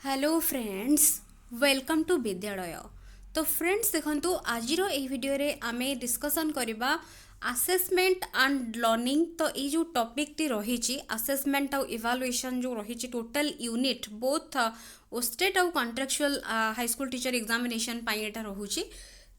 Hello friends, welcome to विद्यालय। तो friends देखंतु आजिर एई वीडियो रे आमे डिस्कशन करबा असेसमेंट एंड लर्निंग। तो ये जो टॉपिक टी रही असेसमेंट आउ इवैल्यूएशन जो रही टोटल यूनिट बोथ स्टेट आउ contractual high school teacher examination पाई एटा रहुची।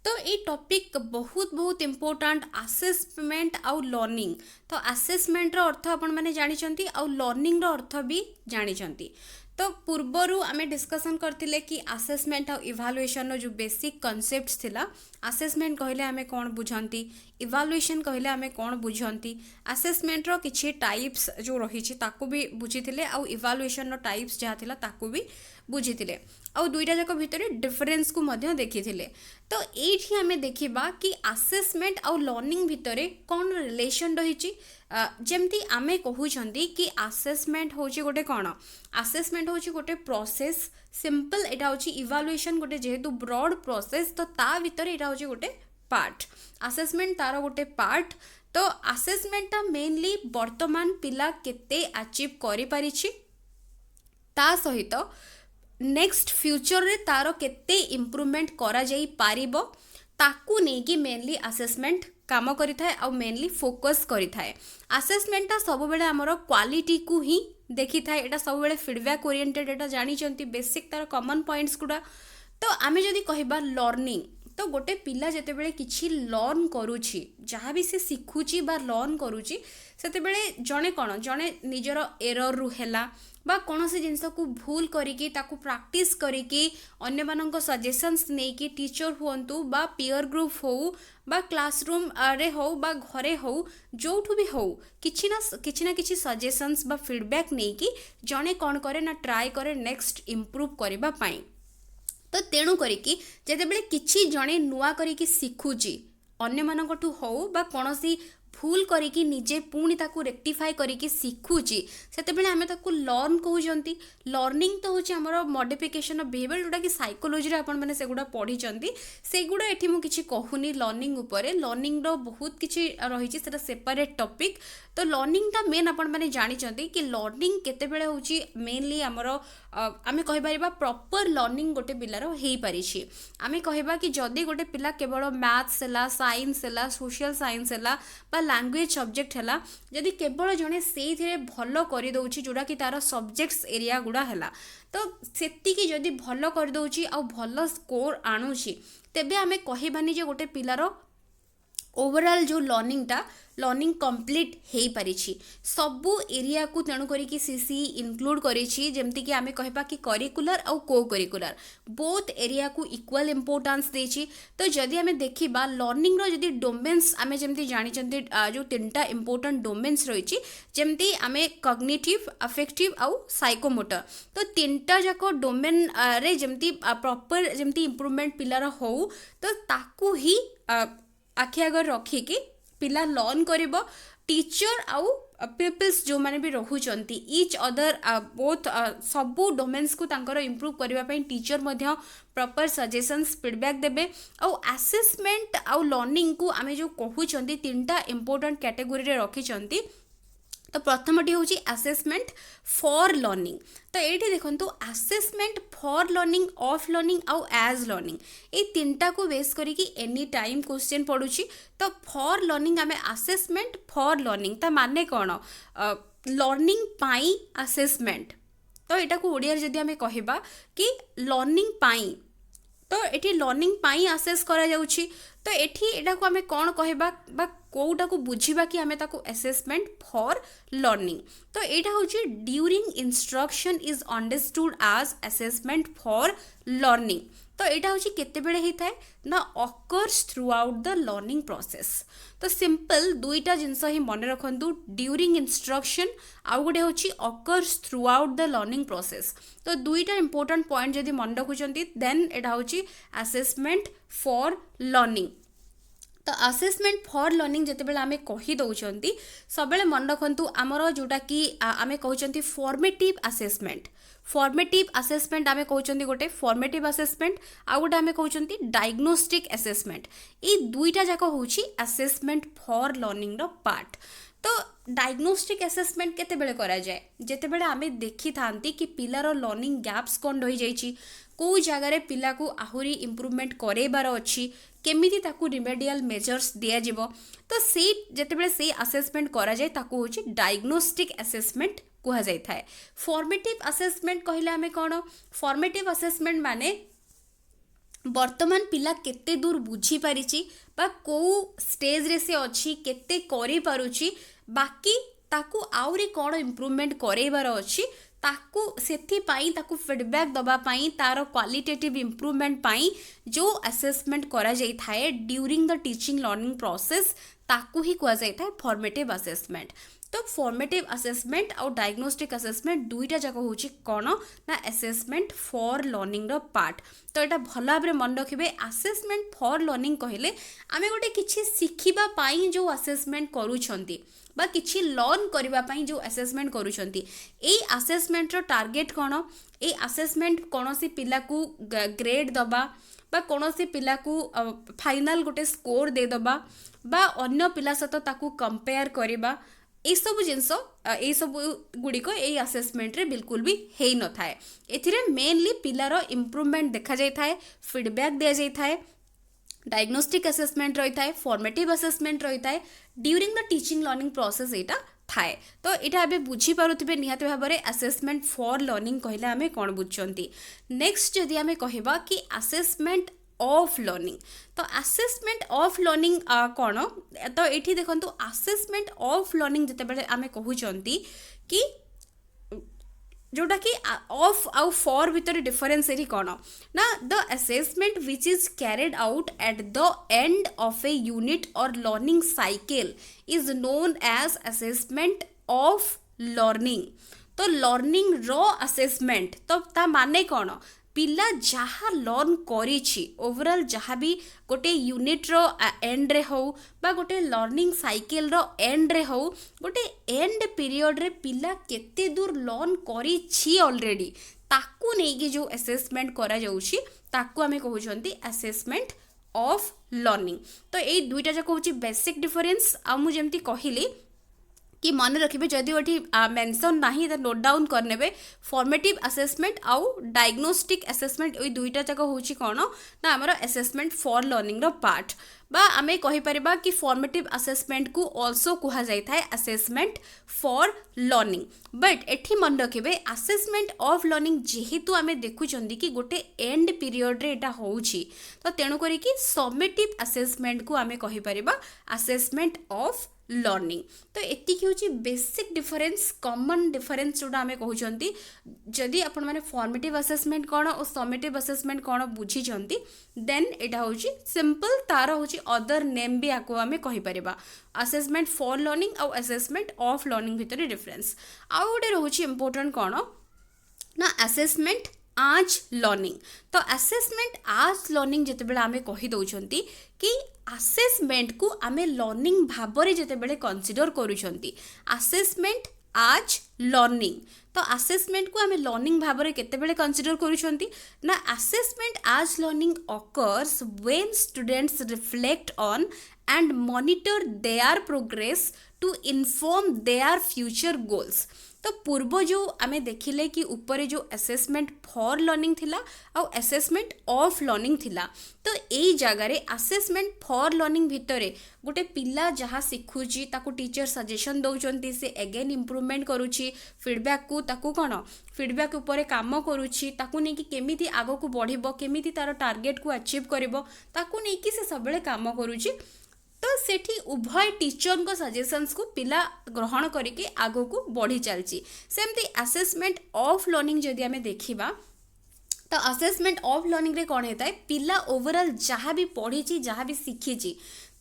तो ये टॉपिक बहुत बहुत इम्पोर्टेंट असेसमेंट आउ लर्निंग। तो असेसमेंट रो अर्थ आपण माने जानि चंती आउ लर्निंग रो अर्थ भी जानि चंती। तो पूर्वरु आमे डिस्कशन करथिले कि असेसमेंट और इवैल्यूएशन रो जो बेसिक कॉन्सेप्ट्स थिला। असेसमेंट कहले आमे कोन बुझंती, इवैल्यूएशन कहले आमे कोन बुझंती, असेसमेंट रो किछि टाइप्स जो रहिछि ताकू भी बुझिथिले आउ इवैल्यूएशन रो टाइप्स जहा थिला ताकू भी बुझिथिले आउ दुईटा जाक भितरे डिफरेंस को मध्य देखिथिले। तो एठी आमे देखिबा कि असेसमेंट आउ लर्निंग भितरे कोन रिलेशन रहिछि। जेमती आमे कहउछंती कि असेसमेंट होची गोटे कोन, असेसमेंट होची गोटे प्रोसेस सिंपल। एटा होची इवैल्यूएशन गोटे जेहेतु ब्रॉड प्रोसेस, तो ता भितरे एटा होची गोटे पार्ट। असेसमेंट तारो गोटे पार्ट। तो असेसमेंट मेनली वर्तमान पिला केते अचीव करि परिछि ता सहित नेक्स्ट फ्यूचर रे तारो केते इम्प्रूवमेंट करा जाई पारिबो ताकू नै कि मेनली असेसमेंट काम करि थाए आ मेनली फोकस करि थाए। असेसमेंट ता सब बेले हमरो क्वालिटी को ही देखि थाए। एटा सब बेले फीडबैक ओरिएंटेड, एटा जानि चंती बेसिक तार कॉमन पॉइंट्स गुडा। तो आमे जदि कहिबा लर्निंग, तो गोटे पिला जेते बेले किछि लर्न करूछि, जहाँ भी से शिखुछि बा लर्न करूछि, सेते बेले जणे कोन जणे निजर एरर रु हेला बा कोनोसी जिनस को भूल करिकी ताकू प्रैक्टिस करिकी अन्य मानक सजेशंस नेकी टीचर हुंतु बा पीयर ग्रुप हो बा क्लासरूम रे हो बा घरे हो जोठु भी हो किछि ना किछि सजेशंस बा फीडबैक नेकी जणे कोन करे ना ट्राई करे नेक्स्ट इम्प्रूव करबा पाई। तो तेणु करिकी जेतेबेले किछि जणे नुआ करिकी शिखुची अन्य मानकठु हो बा कोनोसी भूल करिकी निजे पुणी ताकू रेक्टिफाई करिकी शिखुची, सेतेबेले आमे ताकू लर्न कहउचंती। लर्निंग तो होची हमर मॉडिफिकेशन ऑफ बिहेवियर, जोटा कि साइकोलॉजी रे आपण माने सेगुडा पढिचंती। सेगुडा एठी मु किछि कहूनी लर्निंग उपरे। लर्निंग रो बहुत किछि रहिछि, सेटा सेपरेट टॉपिक। तो लर्निंग ता मेन आपण माने जानि चंती कि लर्निंग केतेबेले होची मेनली हमर आमे कहि परिबा प्रॉपर लर्निंग गोटे पिलार हेई परिछि। आमे कहिबा कि जदी गोटे पिला केवल मैथ्स हैला, साइंस हैला, सोशल साइंस हैला बा लैंग्वेज सब्जेक्ट हैला, जदी केवल जने सेई थिरे भलो करि दउछि जोडा कि तार सब्जेक्ट्स एरिया गुडा हैला, तो सेति कि जदी भलो करि दउछि आ भलो स्कोर आणुछि, तेबे आमे कहिबानी जे गोटे पिलार ओवरऑल जो लर्निंग कंप्लीट हेई परिछि। सबु एरिया को तेणु करिकी सीसी इंक्लूड करिछि। जेमति कि आमे कहबा कि करिकुलर और को करिकुलर बोथ एरिया को इक्वल इंपोर्टेंस देछि। तो जदि आमे देखिबा लर्निंग रो जदि डोमेन्स आमे जेमति जानि चंती जो तीनटा इंपोर्टेंट डोमेन्स रहिछि, जेमति आमे कॉग्निटिव, अफेक्टिव और साइकोमोटर। तो तीनटा जाको डोमेन रे जेमति प्रॉपर जेमति इंप्रूवमेंट पिलार हो, तो ताकू ही आखि आगर रखिकी पिला लर्न करिबो। टीचर आउ पीपल्स जो माने भी रहुचंती ईच अदर बोथ सबू डोमेन्स को तांकर इम्प्रूव करबा पई टीचर मध्य प्रॉपर सजेशंस फीडबैक देबे। आउ असेसमेंट आउ लर्निंग को आमे जो कहउचंती तीनटा इंपोर्टेंट कैटेगरी रे रखिचंती। तो प्रथमटी होची असेसमेंट फॉर लर्निंग। तो एठी देखंतु assessment for learning, of learning आउ एज लर्निंग, ए तीनटा को बेस करी कि एनी टाइम क्वेश्चन पडुची। तो फॉर लर्निंग आमे असेसमेंट फॉर लर्निंग ता माने कोन, लर्निंग पाई असेसमेंट। तो एटा को ओडिया जदी आमे कहिबा कि लर्निंग पाई, तो एठी लर्निंग पाई असेस करा जाउची। तो एठी एटा को आमे कोन कहबा बा कोउटा को बुझिबा कि आमे ताको असेसमेंट फॉर लर्निंग। तो एटा होची during instruction is understood as assessment for learning. तो एटा होची केते बेले ही थाए ना occurs throughout the learning process. तो सिंपल दुईटा जिंस ही मन रखंतु, ड्यूरिंग इंस्ट्रक्शन आउ गोटे होची occurs throughout the learning process. तो दुईटा इंपोर्टेंट पॉइंट जदी मन रखुचंती देन एटा होची असेसमेंट फॉर लर्निंग। तो असेसमेंट फॉर लर्निंग जेतेबेले आमे कहि दउचंती सबेले मन रखंतु आमर जोटा कि आमे कहउचंती फॉर्मेटिव असेसमेंट। फॉर्मेटिव असेसमेंट आमे कहउचंती गोटे फॉर्मेटिव असेसमेंट आ गोटे आमे कहउचंती डायग्नोस्टिक असेसमेंट। ए दुईटा जाक होउची असेसमेंट फॉर लर्निंग रो पार्ट। तो डायग्नोस्टिक असेसमेंट केतेबेले करा जाए जेतेबेले आमे देखि थांती कि पिलार लर्निंग गैप्स कौन रही जाइछि को जगार पिला को आहुरी इम्प्रूवमेंट करेबार अच्छी केमिति ताकू रिमेडियल मेजर्स दिया जिवो तो से जेतेबेले से असेसमेंट करा जाए ताकू होछि डायग्नोस्टिक असेसमेंट कुहा जाय थाए। फॉर्मेटिव असेसमेंट कहले आमे कोन फॉर्मेटिव असेसमेंट माने वर्तमान पिला केते दूर बुझी पारिछि बा को स्टेज रे से अछि केते करि पारुछि बाकी ताकू आउरी कोन इम्प्रूवमेंट करेबार अछि ताकू सेथि पाई ताकू फीडबैक दबा पाई तार क्वालिटेटिव इम्प्रूवमेंट पाई जो असेसमेंट करा जाई थाए during the teaching learning process ताकू ही कुआ जाई थाए फॉर्मेटिव असेसमेंट। तो फॉर्मेटिव असेसमेंट और डायग्नोस्टिक असेसमेंट दुईटा जाक होची कौन ना असेसमेंट फॉर लर्निंग रो पार्ट। तो यहाँ भल भाव मन रखिए असेसमेंट फॉर लर्निंग कहले आमे गोटे किछि शिखिबा पाई जो असेसमेंट करूछंती बा किछि लर्न करबा पाई जो असेसमेंट करूछंती ए असेसमेंट रो टार्गेट कौन ए असेसमेंट कोनोसी पिला को ग्रेड दबा बा कोनोसी पिला को फाइनल गोटे स्कोर दे दबा बा अन्य पिला सहित ताकू कंपेयर करबा ये सब जिनस ये सब गुड़िक ये असेसमेंट रे बिल्कुल भी हेई न थाए। एथिरे मेनली पिलार इम्प्रूवमेंट देखा जाय थाए फीडबैक दिया जाय थाए डायग्नोस्टिक असेसमेंट रही थाए फॉर्मेटिव असेसमेंट रही थाए during the teaching learning process एटा थाए। तो यहाँ एबे बुझी पारुथिबे निहाती भाबरे असेसमेंट फॉर लर्निंग कहले आमे कोन बुझचंती। नेक्स्ट जदि आमे कहबा कि असेसमेंट ऑफ लर्निंग तो असेसमेंट ऑफ लर्निंग कौन तो ये देखो असेसमेंट ऑफ लर्निंग जिते आमे कहउचंती कि जोटा कि ऑफ आउ फॉर भीतर डिफरेंस एरी कौन ना the assessment which is carried out at the end of a unit और learning cycle is known as assessment of learning. तो लर्निंग रो असेसमेंट तो ता माने कौन पिला जहाँ लर्न करिछि ओवरऑल जहाँ भी गोटे यूनिट रो एंड रे हो बा गोटे लर्निंग साइकिल रो एंड रे हो गोटे एंड पीरियड रे पिला केते दूर लर्न करिछि ऑलरेडी ताकू नेकी जो असेसमेंट करा जाउछि ताकू आमे कहउछंती असेसमेंट ऑफ लर्निंग। तो ये दुईटा जाक होछि बेसिक डिफरेंस आ मु जेमती कहिली कि मन रखिए जदि ये मेंशन नहीं तो नोट डाउन करने फॉर्मेटिव असेसमेंट आउ डायग्नोस्टिक असेसमेंट ये दुईटा जाक होची कौन ना आमर असेसमेंट फॉर लर्निंग रो पार्ट बा आमे कहि परिबा कि फॉर्मेटिव असेसमेंट को आल्सो कुहा जाय थाए असेसमेंट फॉर लर्निंग। बट एठी मन रखिए असेसमेंट ऑफ लर्निंग जेहेतु आमे देखुचंदी कि गोटे एंड पीरियड रे एटा होउची तो तेणु करी कि समेटिव असेसमेंट को आमे कहि परिबा असेसमेंट ऑफ लर्निंग। तो एति कि होची बेसिक डिफरेंस कॉमन डिफरेंस जोटा आमे कहउचंती जदि आपण माने फॉर्मेटिव असेसमेंट कोन और समेटिव असेसमेंट कोन बुझी चंती देन एटा होची सिंपल तार होची अदर नेम भी आको आमे कहि परिबा असेसमेंट फॉर लर्निंग और असेसमेंट ऑफ लर्निंग भितर डिफरेंस आ गोटे रहउची इंपोर्टेंट कोन ना असेसमेंट आज लर्निंग। तो असेसमेंट आज लर्निंग जिते आमे कहि दउचंती कि असेसमेंट को आमे लर्निंग भाबरे जिते कंसीडर करूचंती असेसमेंट आज लर्निंग। तो असेसमेंट को आमे लर्निंग भाबरे केतेबेले कंसीडर करूचंती ना assessment as learning occurs when students reflect on and monitor their progress to inform their future goals। तो पूर्व जो आमे देखिले कि ऊपर जो असेसमेंट फॉर लर्निंग थिला और असेसमेंट ऑफ लर्निंग थिला तो एई जगह रे असेसमेंट फॉर लर्निंग भितरे गोटे पिला जहाँ शिखुची ताकू टीचर सजेशन दउचंती से अगेन इम्प्रूवमेंट करूची फीडबैक को ताकू कौन फीडबैक ऊपर काम करूची ताकू नहीं कि केमिति आगो को बढ़िबो केमिति तार टार्गेट को अचीव करिबो ताकू नहीं कि से सबले काम करूची। तो सेठी उभय टीचर को सजेशंस को पिला ग्रहण करके आगो को बढ़ी चलची। सेमती असेसमेंट ऑफ लर्निंग जदि आमे देखिबा तो असेसमेंट ऑफ लर्निंग रे कौन होता है पिला ओवरऑल जहाँ भी पढ़ी जहाँ भी शिखी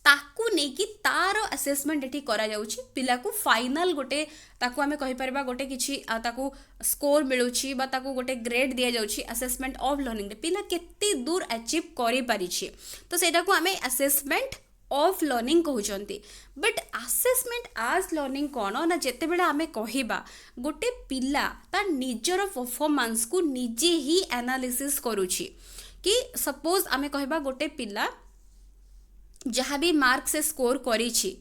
ताकू नहीं कि तार असेसमेंट एठी करा जाउची पिला को फाइनल गोटे ताकू आमे कहि परबा गोटे किछि ताकू स्कोर मिलुची बा ताकू गोटे ग्रेड दिया जाउची असेसमेंट ऑफ लर्निंग रे पिला केते दूर अचीव करि पारिछि तो सेटा को आमे असेसमेंट ऑफ लर्निंग कहउचंती। बट असेसमेंट आज लर्निंग कौन ना जेते बेला आमे कहिबा गोटे पिला ता निजर परफॉर्मेंस को निजे ही एनालिसिस करूची कि सपोज आमे कहिबा गोटे पिला जहाँ भी मार्क से स्कोर करिछि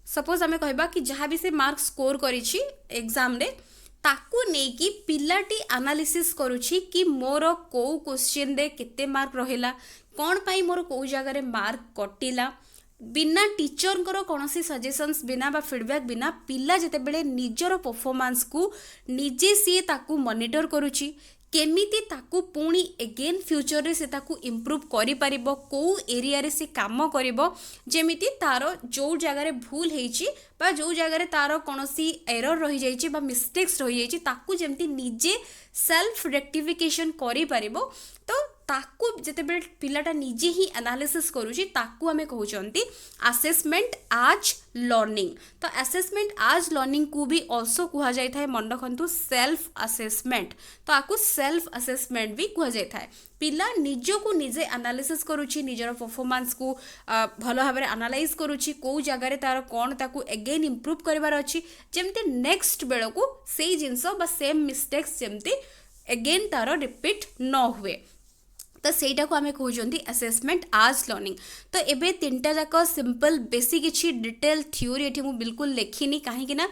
सपोज आम कहबा कि जहाँ भी से मार्क स्कोर करिछि एग्जाम रे ताकू नेकी पिलाटी एनालिसिस करुछि कि मोर को क्वेश्चन रे केते मार्क रहिला, कौन पाई मोर को जगह मार्क कटिला, बिना टीचर कौन सजेशंस बिना बा फीडबैक बिना पिला जितेबेले निजर परफॉर्मेंस को निजे सी ताकू मॉनिटर करुछि, केमिति ताकू पुणी एगेन फ्यूचर रे से ताकू इम्प्रूव करि परिबो, को एरिया रे से काम करिबो, जेमिति तारो जो जगह भूल हेछि बा जो जगह तार कौनसी एरर रही जाइछि बा मिस्टेक्स रही जाइछि ताकू जेमति निजे सेल्फ रेक्टिफिकेशन करि परिबो। तो ताकू जितेबेले पिलाटा निजे ही एनालिसिस करूछि ताकू आमे कहउचंती असेसमेंट आज लर्निंग। तो असेसमेंट आज लर्निंग को भी ऑल्सो कुहा जाय थाए, मन रखंतु सेल्फ असेसमेंट। तो आकु सेल्फ असेसमेंट भी कुहा जाय थाए। पिला निजो को निजे एनालिसिस करूछि, निजर परफॉर्मेंस को भलो भाबरे एनालाइज करूछि, को जगह रे तार कोन ताकू अगेन इम्प्रूव करबार अछि, जेमते नेक्स्ट बेलो को सेही जिंसो बा सेम मिस्टेक्स जेमते अगेन तार रिपीट न हुए। तो सेटा को आमे कहउजंती असेसमेंट आज लर्निंग। तो एबे तीनटा जाक सिंपल बेसिक किछि डिटेल थ्योरी एठी मु बिल्कुल लेखिनी, काहे ना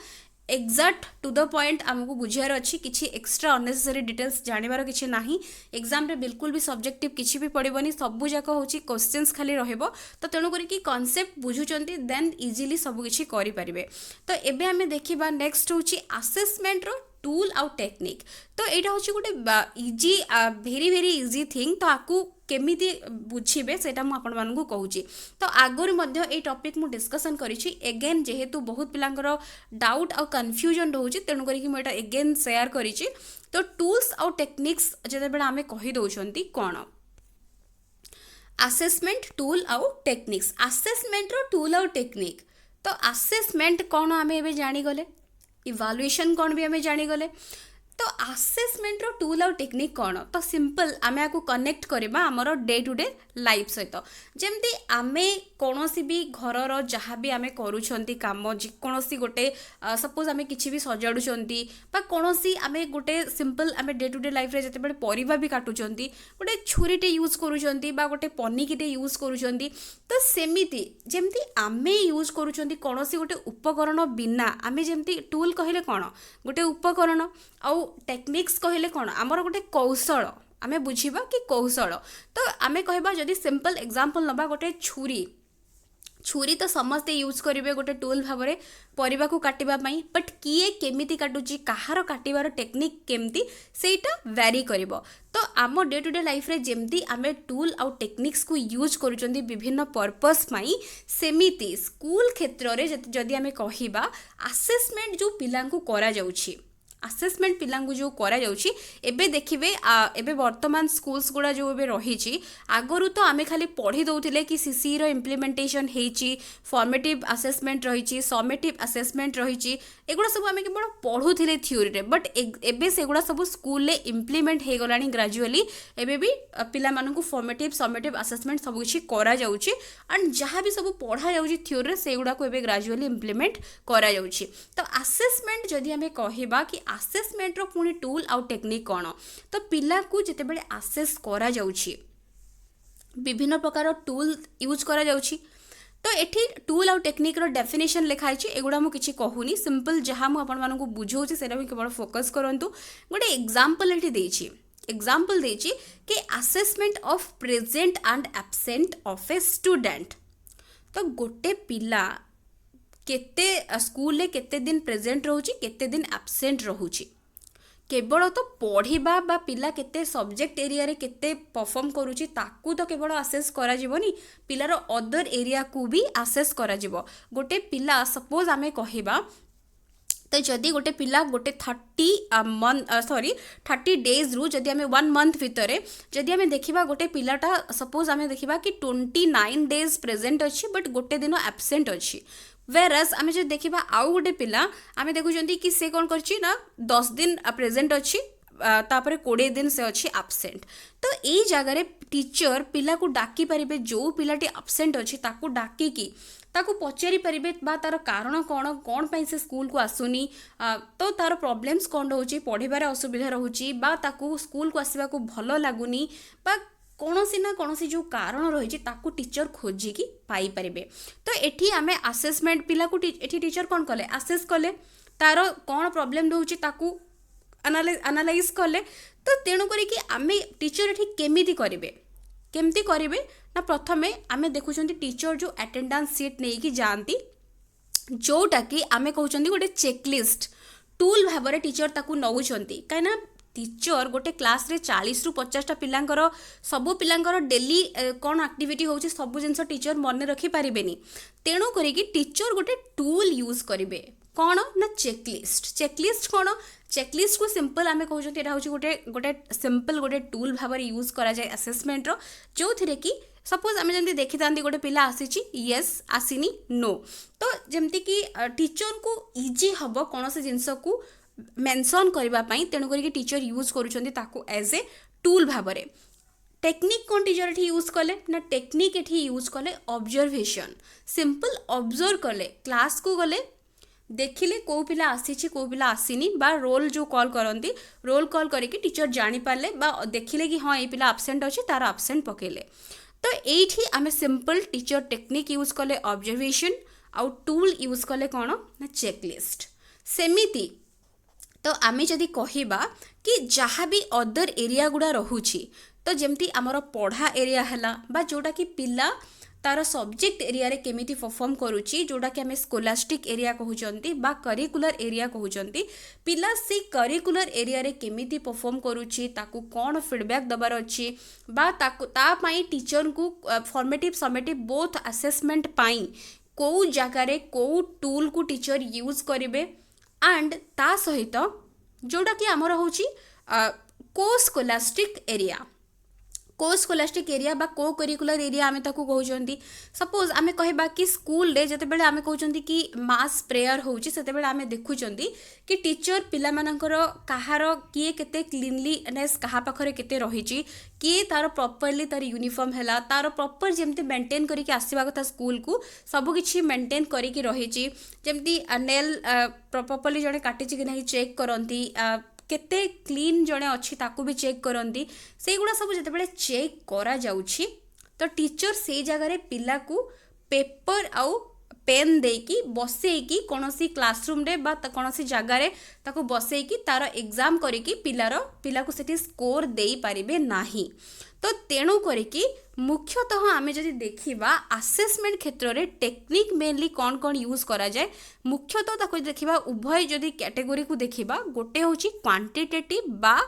एक्जाक्ट टू द पॉइंट आमको बुझार अच्छी, किसी एक्स्ट्रा अननेसेसरी डिटेल्स जानिबार किछि नाही। एग्जाम रे बिल्कुल भी सब्जेक्टिव किछि भी पड़िबनी, सबु जाक होछि क्वेश्चंस खाली रहइबो। तो तेणु करी कि कॉन्सेप्ट बुझुचंती देन इजीली सब किछि करि परिबे। तो एबे आमे देखिबा नेक्स्ट होछि असेसमेंट रो टूल आउ टेक्निक। तो यहाँ हूँ गोटे इजी भेरी भेरी इजी थिंग। तो आपको केमिति बुझे से आपण मानू कहूँ। तो आगुरी ये टॉपिक मु डिस्कसन करी एगेन जेहेतु बहुत पिलांकर डाउट आउ कन्फ्यूजन रोचे तेणुक मुझे एगेन शेयर करी। तो टूल्स आउ टेक्निक्स जितेबाला आम कहीदे कौन असेसमेंट टूल आउ टेक्निक्स, असेसमेंट रो टूल आउ टेक्निक। तो असेसमेंट कौन आम ए जानीगले, इवालुएशन कौन भी आम जानीगले। तो असेसमेंट रो टूल और टेक्निक कौन, तो सिंपल आम आपको कनेक्ट करवा आमर डे टू डे लाइफ सहित। जमती आम कौन भी घर जहाँ भी आम करुँच कम जेकोसी गोटे सपोज आम कि भी सजाड़ुंट कौन आम गोटे सिंपल आम डे टू डे लाइफ रे जिते परिवा भी काटुंट गोटे छुरीटे यूज करुँच गोटे पनिकिटे यूज करुँच। तो सेमिति जमती आम यूज करुँच कौन गोटे उपकरण बिना आम जमती टूल कहले कौन गोटे उपकरण आउ टेक्निक्स कहले कौन आमर गोटे कौशल आमे बुझीबा कि कौशल। तो आमे कहबा जदि सिंपल एग्जांपल नबा गोटे छुरी, छुरी तो समस्ते यूज करेंगे गोटे टूल भाव में परिवा को काटिबा पई, बट किए केमिति काटुची कहार काटिबार टेक्निक केमती सेटा वेरी करिवो। तो आम डे टू डे लाइफ रे जेमती आमे टूल आउ टेक्निक्स को यूज करूचंदी विभिन्न पर्पस पई, सेमिति स्कूल क्षेत्र रे जदि आमे कहिबा असेसमेंट जो पिलांकु करा जाउची, असेसमेंट पिलांकु जो करा जाउची एबे देखिबे एबे वर्तमान स्कूल्स गुड़ा जो एबे रही आगरु तो आमे खाली पढ़ी दउथिले कि सीसी रो इम्प्लीमेंटेशन हेची, फॉर्मेटिव असेसमेंट रही, समेटिव असेसमेंट रही, एगुड़ा सब आमे केवल पढ़ुथिले थ्योरी रे, बट एबे सेगुड़ा सब स्कूल ले इम्प्लीमेंट हे गलानी ग्रेजुअली। एबे भी पिला मानकु फॉर्मेटिव समेटिव असेसमेंट सब किछि करा जाउची एंड जहाँ भी सब पढ़ा जाउची थ्योरी रे सेगुड़ा को एबे ग्रेजुअली इम्प्लीमेंट करा जाउची। तो असेसमेंट जदि आमे कहिबा कि असेसमेंट रो पुणी टूल आउ टेक्निक कौन, तो पिला को जिते बड़े असेस करा जाउची विभिन्न प्रकार टूल यूज करा जाउची। तो एठी टूल आउ टेक्निक रो डेफिनेशन लिखाई छी, एगुडा मु किछि कहूनी, सिंपल जहाँ मु आपण मानकु बुझौची सेटा भी केवल फोकस करंतु। गोटे एग्जांपल एठी देछि, एग्जांपल देछि कि assessment of present and absent of a student. तो गोटे पिला केते स्कूल ले केते दिन प्रेजेंट रहूची केते दिन एब्सेंट रहूची, केवल तो पढ़िबा बा पिला केते सब्जेक्ट एरिया रे केते परफॉर्म करूची ताकू तो केवल असेस करा जीवनी, पिलार अदर एरिया को भी असेस करा जीवो। गोटे पिला सपोज आमे कहिबा तो जदि गोटे पिला गोटे 30 डेज रु जदि आमे 1 मंथ भितर जदि आमे देखिबा गोटे पिलाटा सपोज आमे देखिबा कि 29 डेज प्रेजेंट अच्छी बट गोटे दिन एब्सेंट अच्छी, वेरस आमे जो देखिबा आउ गोटे पिला आमे देखुचंती कि से कोन करची ना 10 दिन प्रेजेंट अच्छी तापर 20 दिन से अच्छी एब्सेंट। तो यही जगह टीचर पिला को डाकी पारिबे, जो पिलाटी एब्सेंट अच्छी ताकू डाकी की ताकू पचारि पारिबे बा तार कारण कौन, कौन पाई से स्कूल को आसुनी, तो तार प्रॉब्लम्स कौन रोचे, पढ़िबार असुविधा रोचे बा ताकू स्कूल को आसवा को भल लागुनी बा कौनसी ना कौनसी जो कारण रही ताकू टीचर खोजिकी पाई परिबे। तो एठी आमे असेसमेंट पिला को एठी टीचर कौन कले असेस कले तार कौन प्रॉब्लम रहउची ताकू एनालाइज कले। तो तेणु करिकी आमे टीचर एठी केमती करिवे ना प्रथमे आमे देखुछंती टीचर जो अटेंडेंस सीट नहीं कि जानती जोटा कि आमे कहउछंती गोटे चेकलिस्ट टूल भाबरे टीचर ताकू नउछंती काइना टीचर गोटे क्लास रे 40 रु 50 पिलांकर सबु पिलांकर डेली कौन एक्टिविटी होउची सबु जिंस टीचर मन रखी पारिबेनी। तेणु करिकी टीचर गोटे टूल यूज करिवे कौन ना चेकलिस्ट कौन चेकलिस्ट को सिंपल आमे कहउछंती एटा होउची गोटे गोटे सिंपल गोटे टूल भाबरे यूज करा जाय असेसमेंट रो जो थिरे कि सपोज आमे जमती देखि तांती गोटे पिला आसीची यस आसीनी नो। तो जमती कि टीचर को इजी हबो कोनोसे जिंस को मेंशन करबा पई तेणु करिकी टीचर यूज करूछंती ताकू एज ए टूल भाबरे। टेक्निक कौन टीचर एठी यूज कले ना टेक्निक एठी यूज कले ऑब्जर्वेशन सिंपल ऑब्जर्व कले क्लास को गले देखिले को पिला आसीची को पिला आसीनी बा रोल जो कॉल करंती रोल कॉल करके टीचर जानी पाले बा देखिले कि हाँ ये पिला एब्सेंट अछि तार एब्सेंट पकेले। तो एठी आमे सिंपल टीचर टेक्निक यूज कले ऑब्जर्वेशन आउ टूल यूज कले कौन ना चेकलिस्ट सेमिति। तो आमे जदि कहिबा कि जहाँ भी अदर एरिया गुड़ा रहुची तो जमती आमर पढ़ा एरिया हैला बा जोटा कि पिला तार सब्जेक्ट एरिया रे केमिति परफॉर्म करूची जोटा कि आमे स्कोलास्टिक एरिया कहउचंती बा करिकुलर एरिया कहउचंती पिला से करिकुलर एरिया रे केमिति परफॉर्म करूची ताकू कोन फीडबैक दबार अछि बा ताकू ता पई टीचर को फॉर्मेटिव समेटिव बोथ असेसमेंट पई को जगह रे को टूल को टीचर यूज करिवे एंड ता सहित जोटा कि आमर होची को स्कोलास्टिक एरिया बा को करिकुलर एरिया आमे ताकू कहउचंती। सपोज आमे कहबा कि स्कूल रे जते बेले आमे कहउचंती कि मास प्रेयर होउची सेते बेले आमे देखुचंती कि टीचर पिला मानकर कहार किए केते क्लीनलीनेस कहा पाखरे केते रहिची किए तार प्रॉपर्ली तार यूनिफॉर्म हैला तार प्रॉपर जेमते मेंटेन करिके आसीबा कथा स्कूल को सब किछि मेंटेन करिके रहिची जेमती नेल प्रॉपर्ली जणे काटिची कि नहीं चेक करंती केते क्लीन जणे अच्छी ताकू भी चेक करंती से गुड़ा सब जते बेले चेक करा जाउछि तो टीचर से जगह रे पिला को पेपर आउ पेन देकी बसेकी कोनोसी क्लासरूम रे बा कोनोसी जगह रे ताको बसेकी तार एग्जाम करिकी पिला को सेठी स्कोर देई परिबे नाही। तो तेणु करिकी मुख्यतः आमे जदि देखिबा असेसमेंट क्षेत्र रे टेक्निक मेनली कौन कौन यूज करा जाए मुख्यतः ताको देखिबा उभय जदि कैटेगरी को देखिबा गोटे होची क्वांटिटेटिव बा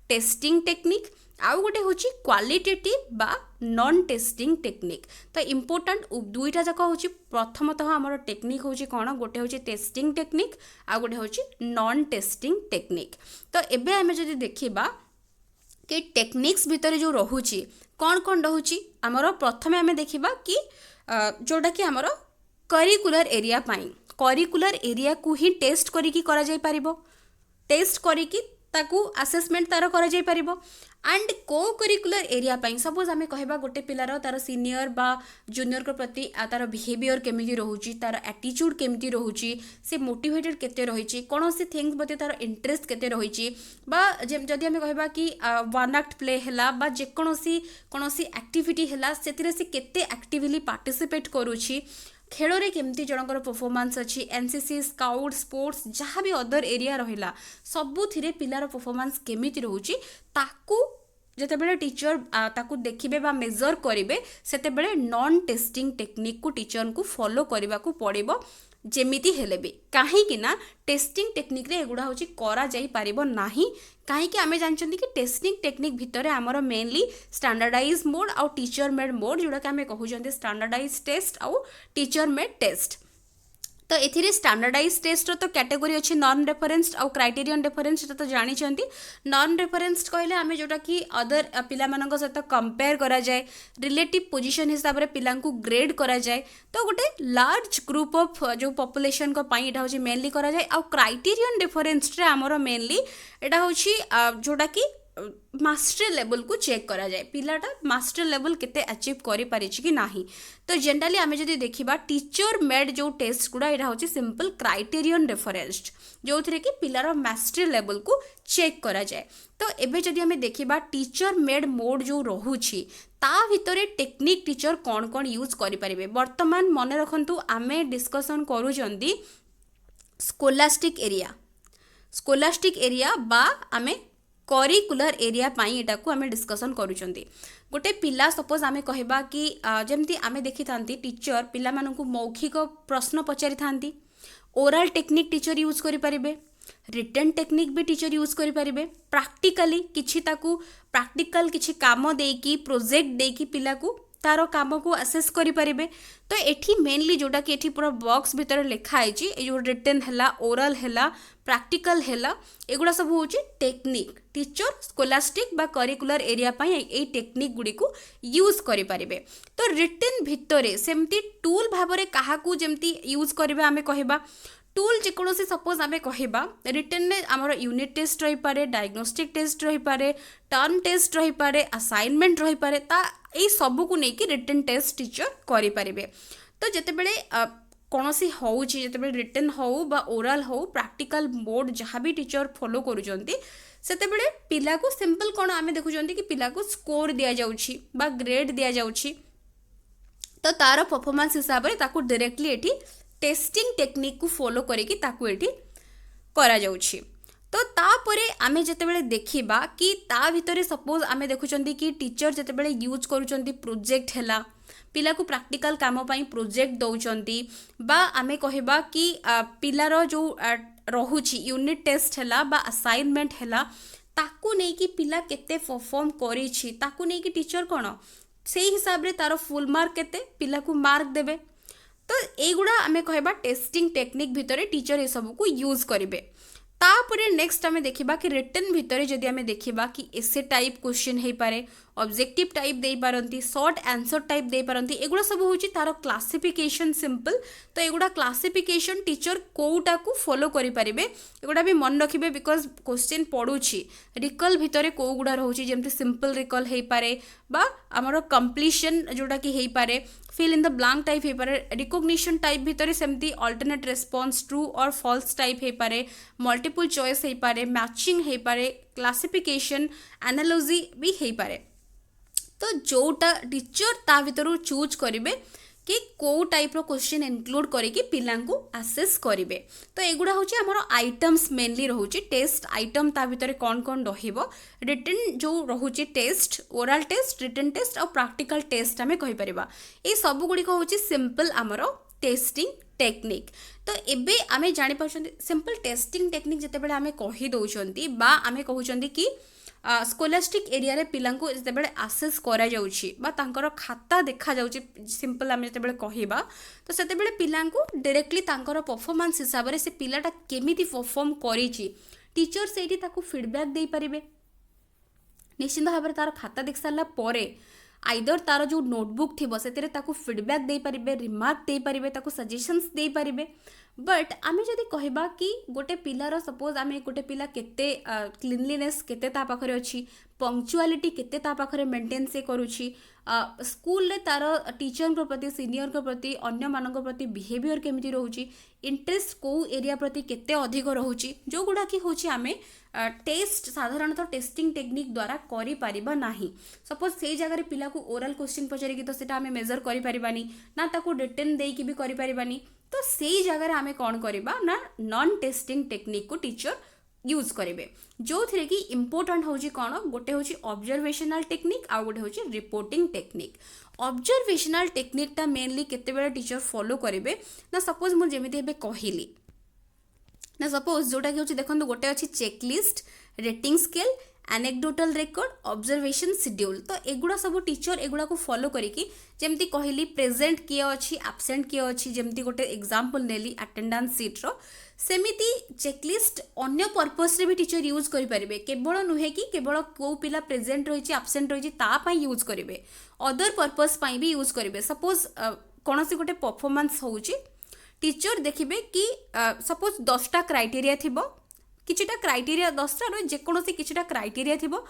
टेस्टिंग टेक्निक आउ गोटे होची क्वालिटेटिव बा नॉन टेस्टिंग टेक्निक। तो इम्पोर्टेंट दुईटा जाक होची प्रथमतः हमर टेक्निक होची कौन गोटे होची टेस्टिंग टेक्निक आ गोटे होची नॉन टेस्टिंग टेक्निक। तो एबे आमे जदि देखिबा कि टेक्निक्स भितर जो रहुची कौन कौन रहुची आमर प्रथमे आमे देखिबा कि जोटा कि आमर curricular area pi curricular area को ही टेस्ट करिकी करा जाय परिबो टेस्ट करिकी ताकू असेसमेंट तार करा जाय परिबो एंड को करिकुलर एरिया पाई सपोज आमे कहबा गोटे पिलार तार सीनियर बा जूनियर को प्रति तार बिहेवियर केमिति रहउची तार एटीट्यूड केमिति रहउची से मोटिवेटेड केते रहिची कोनोसी थिंग्स प्रति तार इंटरेस्ट केते रहिची बा जदि आमे कहबा कि वन एक्ट प्ले हैला बा जे कोनोसी एक्टिविटी हैला सेतिरे से केते एक्टिवली पार्टिसिपेट करूची खेल रे केमती जनकर परफॉर्मेंस अच्छी एनसीसी स्काउट स्पोर्ट्स जहाँ भी अदर एरिया रहिला सबु थिरे पिलार परफॉर्मेंस केमिति रहउची ताकू जते बेले टीचर ताकू देखिबे बा मेजर करिवे सेते बेले नॉन टेस्टिंग टेक्निक को टीचर को फॉलो करबा को पड़िबो जेमिति हेले भी काहे कि ना टेस्टिंग टेक्निक रे एगुडा होची करा जाई पारिबो नाही काहे कि आमे जानचंती कि टेस्टिंग टेक्निक भितरे हमर मेनली स्टैंडर्डाइज मोड आउ टीचर मेड मोड जोडा कि आमे कहउचंती स्टैंडर्डाइज टेस्ट आउ टीचर मेड टेस्ट। तो एथिरे स्टैंडर्डाइज टेस्ट तो कैटेगरी अच्छी नॉन रेफरेंस्ड आउ क्राइटेरियन रेफरेंस्ड तो जानी नॉन रेफरेंस्ड कहले आमे जोटा कि अदर पिला मानक सहित कंपेयर करा जाए रिलेटिव पोजीशन हिसाब रे पिला को ग्रेड करा जाए तो गोटे लार्ज ग्रुप ऑफ जो पॉपुलेशन को पाई एटा होची मेनली करा जाए आउ क्राइटेरियन रेफरेंस्ड रे हमरो मेनली एटा होची जोटा कि मास्टर लेवल को चेक करा जाए पिलाटा मास्टर लेवल केते अचीव करि पारिछि कि नाही। तो जनरली आमे जदि देखिबा टीचर मेड जो टेस्ट गुडा एटा होछि सिंपल क्राइटेरियन रेफरेंस्ड जो थरे कि पिलार मास्टर लेवल को चेक करा जाए। तो एबे जदि आमे देखिबा टीचर मेड मोड जो रहुछि ता भितरे टेक्निक टीचर कौन कौन यूज करि परिबे। वर्तमान मने रखंतु आमे डिस्कशन करूजंदी स्कोलास्टिक एरिया बा आमे करिकुलर एरिया पाई एटा को आमे डिस्कशन करूचंदी। गोटे पिला सपोज आमे कहबा कि जेमती आमे देखि थांती टीचर पिला मानकु मौखिक प्रश्न पचारि थांती, ओरल टेक्निक टीचर यूज करि परिबे, रिटन टेक्निक भी टीचर यूज करि परिबे, प्रैक्टिकली किछि ताकू प्रैक्टिकल किछि काम देकी प्रोजेक्ट देकी पिला को तार काम को असेस करि परिबे। तो एठी मेनली जोटा कि एठी पूरा बॉक्स भीतर लिखा आइछि ए जो रिटन हैला ओरल हैला प्रैक्टिकल हैला एगुडा सब होछि टेक्निक टीचर स्कोलास्टिक बा curricular area pi a technique गुडी को यूज करि परिबे। तो रिटन भितरे सेमती टूल भाबरे काहा को जेमती यूज करिबे आमे कहबा टूल जेकोसी सपोज आमे कहबा रिटन ने हमर यूनिट टेस्ट रही पारे, डायग्नोस्टिक टेस्ट रही पारे, टर्म टेस्ट रही पारे, असाइनमेंट रही पारे, ता ए सब को नेकी रिटन टेस्ट टीचर करि परिबे। तो जते बेले कोनोसी होउची जते बेले रिटन हो बा ओरल हो प्रैक्टिकल मोड जहाँ भी टीचर फॉलो करूजंती सेते बेले पिला को सिंपल कोन आमे देखुजंती कि पिला को स्कोर दिया जाउची बा ग्रेड दिया जाउची। तो तार परफॉर्मेंस हिसाब रे ताकू डायरेक्टली एठी टेस्टिंग टेक्निक को फॉलो करेकी ताकू एठी करा जाउछि। तो तापरे आमे जतेबेले देखिबा कि ता भितरे सपोज आमे देखुचंदी कि टीचर जतेबेले यूज करूचंती प्रोजेक्ट हैला पिला को प्रैक्टिकल काम पाई प्रोजेक्ट दउचंती बा आमे कहबा कि पिलारो जो रहुछि यूनिट टेस्ट हैला बा असाइनमेंट हैला ताकू नै कि पिला केते परफॉर्म करिछि ताकू नै कि टीचर कोन सेही हिसाब रे तारो फुल मार्क केते पिला को मार्क देबे। तो एगुड़ा आमे कहबा टेस्टिंग टेक्निक भितरे टीचर ए सब को यूज करिवे। तापरे नेक्स्ट आमे देखिबा कि रिटन भितरे जदि आमे देखिबा कि एसे टाइप क्वेश्चन हे पारे, ऑब्जेक्टिव टाइप दे पारंती, शॉर्ट आंसर टाइप दे पारंती, एगुड़ा सब होची तारो क्लासिफिकेशन सिंपल। तो एगुड़ा क्लासिफिकेशन टीचर कोउटा को फॉलो करि परिबे एगुड़ा भी मन रखिबे बिकॉज क्वेश्चन पडुची रिकॉल भितरे कोउगुड़ा रहउची जेमति सिंपल रिकॉल हे पारे बा हमरो कंप्लीशन जोटा कि हे पारे, fill in the blank type हे पारे, रिकॉग्निशन टाइप भितरे सेमती अल्टरनेट रेस्पॉन्स ट्रू और फॉल्स टाइप हे पारे, मल्टीपल चॉइस हे पारे, मैचिंग हे पारे, क्लासिफिकेशन एनालॉजी भी हे पारे। तो जोटा टीचर ता भितरु चूज करिवे कि को टाइप रो क्वेश्चन इंक्लूड करिकि पिलांकु असेस करिवे। तो एगुडा होची हमर आइटम्स मेनली रहउची टेस्ट आइटम ता भितरे कोन कोन रहिबो, रिटन जो रहउची test, oral test, written test और प्रैक्टिकल टेस्ट हमें कहि परिबा। ए सब गुडी को होची सिंपल हमर टेस्टिंग टेक्निक। तो एबे आमे जानि पाछन सिंपल टेस्टिंग टेक्निक जतेबेले आमे कहि दउचंती बा आमे कहउचंती कि स्कोलास्टिक एरिया रे पिलांको जतेबेले आसेस करा जाउची बा तांकर खाता देखा जाउची सिंपल आमे जतेबेले कहिबा तो सेतेबेले पिलांको डायरेक्टली तांकर परफॉर्मेंस हिसाब रे से पिलाटा केमिति परफॉर्म करिची टीचर सेठी ताकू फीडबैक दे परिबे। निश्चित भाव तार खाता देख सारा पर आइदर तार जो नोटबुक थी से ताकू फीडबैक दे पारिबे, रिमार्क दे पारिबे, ताकू सजेशंस दे पारिबे। बट आमे जदि कहबा कि गोटे पिलार सपोज आमे गोटे पिला केते क्लीनलीनेस केते ता पाखरे अछि, पंक्चुअलिटी केते ता पाखरे मेंटेन से करूछि, स्कूल रे तार टीचर को प्रति सीनियर को प्रति अन्य मानक प्रति बिहेवियर केमिति रहउछि, इंटरेस्ट को एरिया प्रति केते अधिक रहउछि, जो गुडा कि होछि आमे टेस्ट साधारणतः टेस्टिंग टेक्निक द्वारा करि परिबा नाही। सपोज से जगह रे पिला को ओरल क्वेश्चन पचारि कि तो सेटा आमे मेजर करि परिबानी ना ताको रिटन देई कि भी करि परिबानी। तो सेही जगह रे आमे कोन करिबा ना नॉन टेस्टिंग टेक्निक को टीचर यूज करेंगे जो थे कि इंपोर्टेंट होची कौन गोटे होची ऑब्जर्वेशनल टेक्निक आ गोटे होची रिपोर्टिंग टेक्निक। ऑब्जर्वेशनल टेक्निक टा मेनली केतेबेले टीचर फॉलो करेंगे ना सपोज मुझे जमीती हेबे कहली ना सपोज जोटा कि होची देखंतु गोटे अछि checklist, rating scale, anecdotal record, observation schedule. तो एगुड़ा सब टीचर एगुड़ा को फॉलो करिकी जेमती कहली प्रेजेंट किए अछि एब्सेंट किए अछि जेमती गोटे एग्जांपल नेली अटेंडेंस सीट रो सेमिति चेकलिस्ट अन्य पर्पस रे भी टीचर यूज करि परिबे। केवल नुहे कि केवल को पिला प्रेजेंट रहिछि एब्सेंट रहिछि ता पई यूज करिवे, अदर पर्पस पई भी यूज करिवे। सपोज कोनोसी गोटे परफॉर्मेंस होउछि टीचर देखिबे कि सपोज 10टा क्राइटेरिया थिबो किछिटा क्राइटेरिया 10टार जेकोसी किछिटा क्राइटेरिया थिबो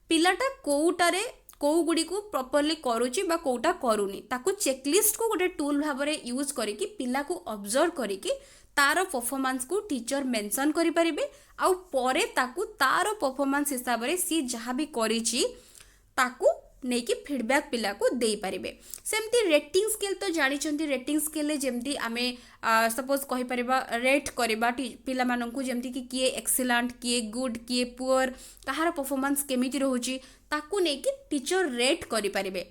पिलाटा कोउटारे कोउ गुडी को प्रॉपर्ली करूची बा कोउटा करूनी ताकू चेकलिस्ट को गोटे टूल भाव में यूज करिकी पिला को ऑब्जर्व करिकी तार परफॉर्मेंस को टीचर मेंशन करि परिबे आउ परे ताकू तार परफॉर्मेंस हिसाब रे सी जहाँ भी करिची ताकू नहीं कि फीडबैक पिला को दे पारिबे सेमती रेटिंग स्केल तो जानी चंती रेटिंग स्केल जेमती आमे सपोज कहि परिबा रेट करबा पिला मानन को जेमती कि किए एक्सीलेंट किए गुड किए पुअर कहार परफॉर्मेंस केमिति रहउची ताकू नहीं कि टीचर रेट करि परिबे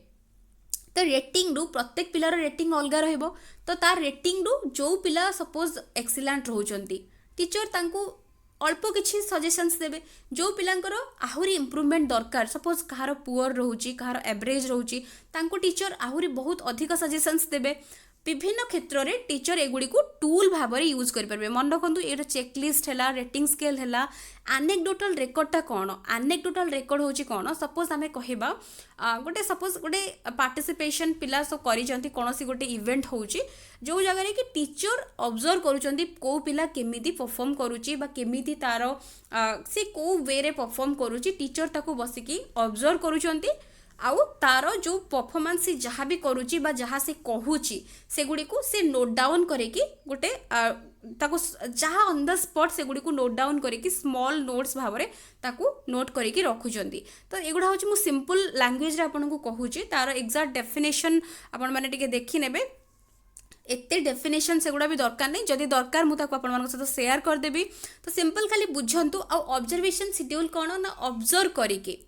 तो रेटिंग रु प्रत्येक पिलार रेटिंग अलग रहइबो तो तार रेटिंग रु जो पिला सपोज एक्सीलेंट रहउचंती टीचर तांको अल्प किसी सजेशंस देवे जो पिलांकर आहुरी इम्प्रूवमेंट दरकार सपोज कहार पुअर रोची कहार एवरेज रोची तांको टीचर आहुरी बहुत अधिक सजेशंस देवे विभिन्न क्षेत्र में टीचर एगुड़ी को टूल भाव में यूज करेंगे मन रखु ये चेकलिस्ट है रेटिंग स्केल है आनेक्डोटल रेकर्डटा कौन आनेक्डोटल रेकर्ड होची कौन सपोज आम कहवा गोटे सपोज गोटे पार्टिसिपेशन पिला सब करी कौन गोटे इवेंट होची जो जगह कि टीचर ऑब्जर्व करुँच कौ पिला केमिति परफॉर्म करुच्ची केमिति तार सी कौ वे रे परफॉर्म करुच्ची टीचर ताकू बसिकी ऑब्जर्व करुँच आउ तार जो परफॉर्मेंस से जहाँ भी करुच्ची जहाँ से कहूची से गुड़ी को से नोट डाउन करके गोटे ताको जहाँ ऑन द स्पॉट से गुड़ी को नोट डाउन करके स्मॉल नोट्स भाव में ताको नोट करके रखुचंती तो एगुड़ा हूँ मु सिंपल लैंग्वेज रे आपन को कहूची तार एग्जैक्ट डेफिनेशन आपण माने टिके देखि नेबे एते डेफिनेशन से गुड़ा भी दरकार नहीं जदि दरकार मुझे आपन सहित शेयर करदेवी तो सिंपल खाली बुझंतु आ ऑब्जर्वेशन शेड्यूल कौन ना ऑब्जर्व करके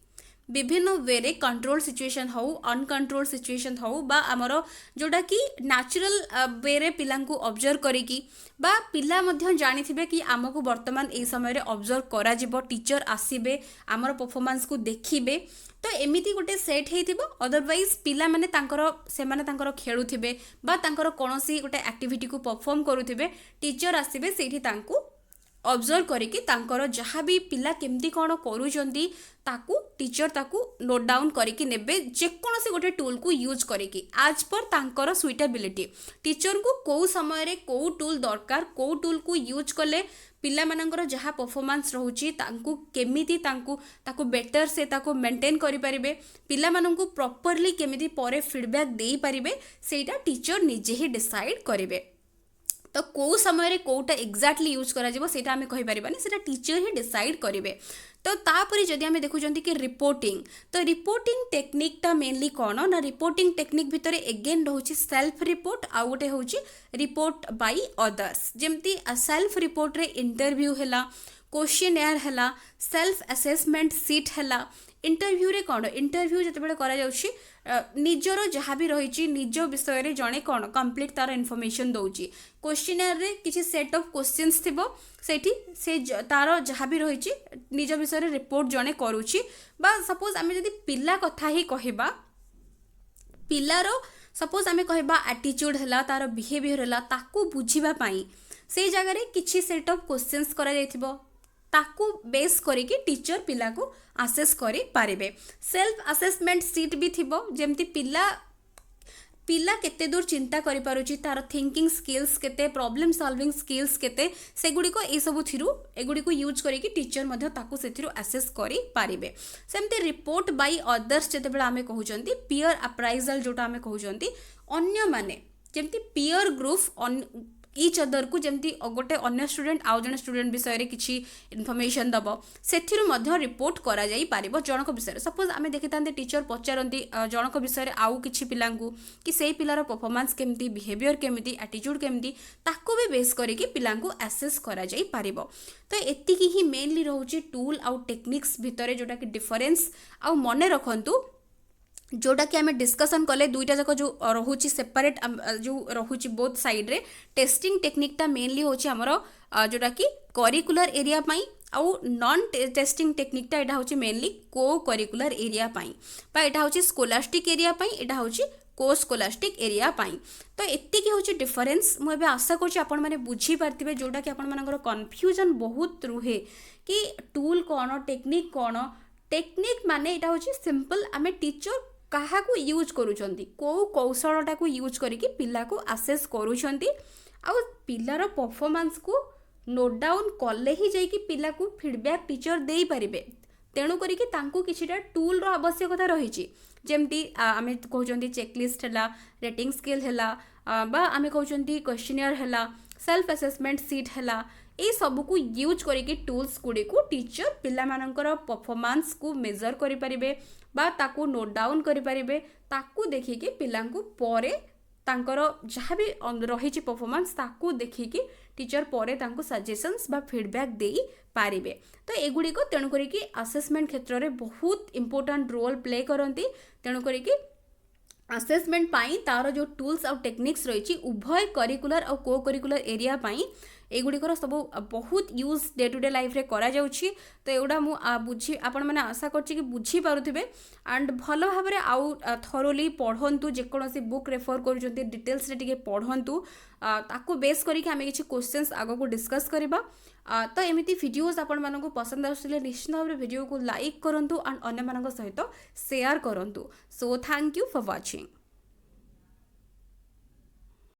विभिन्न वे रे कंट्रोल सिचुएशन हो अनकंट्रोल सिचुएशन हो बा आमर जोटा कि नेचुरल वे रे पिला को ऑब्जर्व करिकी बा पिला मध्य जानी थिबे कि आमको वर्तमान ए समय रे ऑब्जर्व करा जिवो टीचर आसीबे आमर परफॉर्मेंस को देखिबे तो एमिति गोटे सेट हेतिबो अदरवाइज पिला माने तांकर खेलुथिबे बा तांकर कोनोसी गोटे एक्टिविटी को परफॉर्म करूथिबे टीचर आसीबे सेठी तांको ऑब्जर्व करके तांकर जहाँ भी पिला केमती कौन करूचंती ताकू टीचर ताकू नोट डाउन करके नेबे जेकोसी गोटे टूल को यूज करके आज पर तांकर सुइटेबिलिटी टीचर को कौ समय रे कौ टूल दरकार कौ टूल को यूज कले पिला मानकर जहाँ परफॉर्मेंस रहउची तांकू केमिति ताकू बेटर से ताकू मेंटेन करि परिबे पिला माननकू प्रॉपर्ली केमिति परे फीडबैक देई परिबे सेटा टीचर निजे ही डिसाइड करिवे तो कौ समय रे कोटा एक्जाक्टली यूज करा जिवो सेटा हमें कहि परिबानी सेटा टीचर ही डिसाइड करिवे तो तापरी जदि हमें देखुचंती कि रिपोर्टिंग तो रिपोर्टिंग टेक्निक टा मेनली कौन ना रिपोर्टिंग टेक्निक भितर एगेन रहउची सेल्फ रिपोर्ट आ गोटे होउची रिपोर्ट बाय अदर्स जेमती सेल्फ रिपोर्ट रे इंटरव्यू हैला क्वेश्चनएयर हैला सेल्फ असेसमेंट सीट हैला इंटरव्यू रे कौन इंटरव्यू जिते करा जाउची निजर जहाँ भी रही निज विषय रे जड़े कौन कंप्लीट तार इनफॉरमेशन दौची क्वेश्चनएयर रे किसी सेट ऑफ क्वेश्चंस थिबो सेठी से तार जहाँ भी रही निज विषय रे रिपोर्ट जड़े करूची बा सपोज आमे जदि पिला कथा ही कहबा पिलार सपोज आमे कहबा एटीट्यूड हैला तार बिहेवियर हैला ताकू बुझिबा पाई से जगह रे किसी सेट ऑफ क्वेश्चंस करा जायथिबो ताकू बेस करके टीचर पिला को आसेस करि पारिबे सेल्फ असेसमेंट सीट भी थिबो जेमती पिला केते दूर चिंता करि पारुची तार थिंकिंग स्किल्स केते प्रॉब्लम सॉल्विंग स्किल्स केते सेगुडी को ए सब थिरु एगुडी को यूज करके टीचर मध्य ताकू सेथिरु असेस करि पारिबे सेमते रिपोर्ट बाय अदर्स जते बेला हमें कहउचंती पीयर अप्राइजल जोटा हमें कहउचंती अन्य माने जेमती पीयर ग्रुप इच अदर को जमती गोटे अन्य स्टूडेंट आउ जन स्टूडेंट विषय रे किछि इनफॉरमेशन दबो सेथिरु मध्य रिपोर्ट करा जाई पारिबो जनक विषय सपोज आमे देखितांते टीचर पचारंती जनक विषय रे आउ किछि पिलांकु कि सेही पिलार परफॉर्मेंस केमती बिहेवियर केमती एटीट्यूड केमती ताको भी बेस करके पिलांकु एसेस करा जाई पारिबो तो एतिकी ही मेनली रहउची टूल आउ टेक्निक्स भितरे जोटा कि डिफरेंस आउ मने रखंतु जोटा कि आम डिस्कसन कले दुईटा जाक जो रोचे सेपरेट जो रोचे बोथ साइड रे टेस्टिंग टेक्निकटा मेनली होची हमर जोटा कि करिकुलर एरिया पाई आउ नॉन टेस्टिंग टेक्निकटा एटा होची मेनली को करिकुलर एरिया पाई बा एटा होची स्कोलास्टिक एरिया पाई एटा होची को स्कोलास्टिक एरिया पाई तो एतिकी होची डिफरेंस मु एबे आशा करछि आपण माने बुझी पारथिबे जोटा कि आपण मानकर कन्फ्यूजन बहुत रुहे कि टूल कोन टेक्निक कोन टेक्निक माने एटा होची सिंपल आमे टीचर कहा को यूज करूछंती को कौशलटा को यूज करके पिला को आसेस करूछंती आ पिलार परफॉर्मेंस को नोट डाउन कले ही जाइए पिला को फीडबैक टीचर दे पारिबे तेणु करिके तांको किछिटा टूल रो आवश्यकता रही जेमती आमे कहउचंती चेकलिस्ट हला रेटिंग स्केल हला बा आमे कहउचंती क्वेश्चनियर हला सेल्फ असेसमेंट सीट हला ए सब को यूज करके टूल्स गुड़ी को टीचर पिला मानकर परफॉर्मेंस को मेजर करि परिबे बा ताकू नोट डाउन करि परिबे ताकू देखिके पिलांकु परे तांकर जहाँ भी रही परफॉर्मेंस ताकू देखिकी टीचर परे तांको सजेशंस बा फीडबैक दे पारिबे तो एगुड़ी को तेणु करिकी असेसमेंट क्षेत्र में बहुत इंपोर्टेंट रोल प्ले करती तेणु करिकी असेसमेंट पाई तार जो टूल्स आउ टेक्निक्स रही उभय करिकुलर और को करिकुलर एरिया पाई एगुड़िकर सब बहुत use day to day life रे करा जाउछि तो एगुड़ा मु बुझी आपण माने आशा करछि कि बुझी पारुथिबे एंड भल भाबरे आउ थरोली पढ़ंतु जेकोसी बुक रेफर करूचंती डिटेल्स रे टिके पढ़ंतु ताको बेस करिके आमे किछि क्वेश्चंस आगो को डिस्कस करबा तो एमिति वीडियोस आपण मानको पसंद आसले निश्चित भाबरे वीडियो को लाइक करंतु एंड अन्य मानक सहित शेयर करंतु so thank you for watching.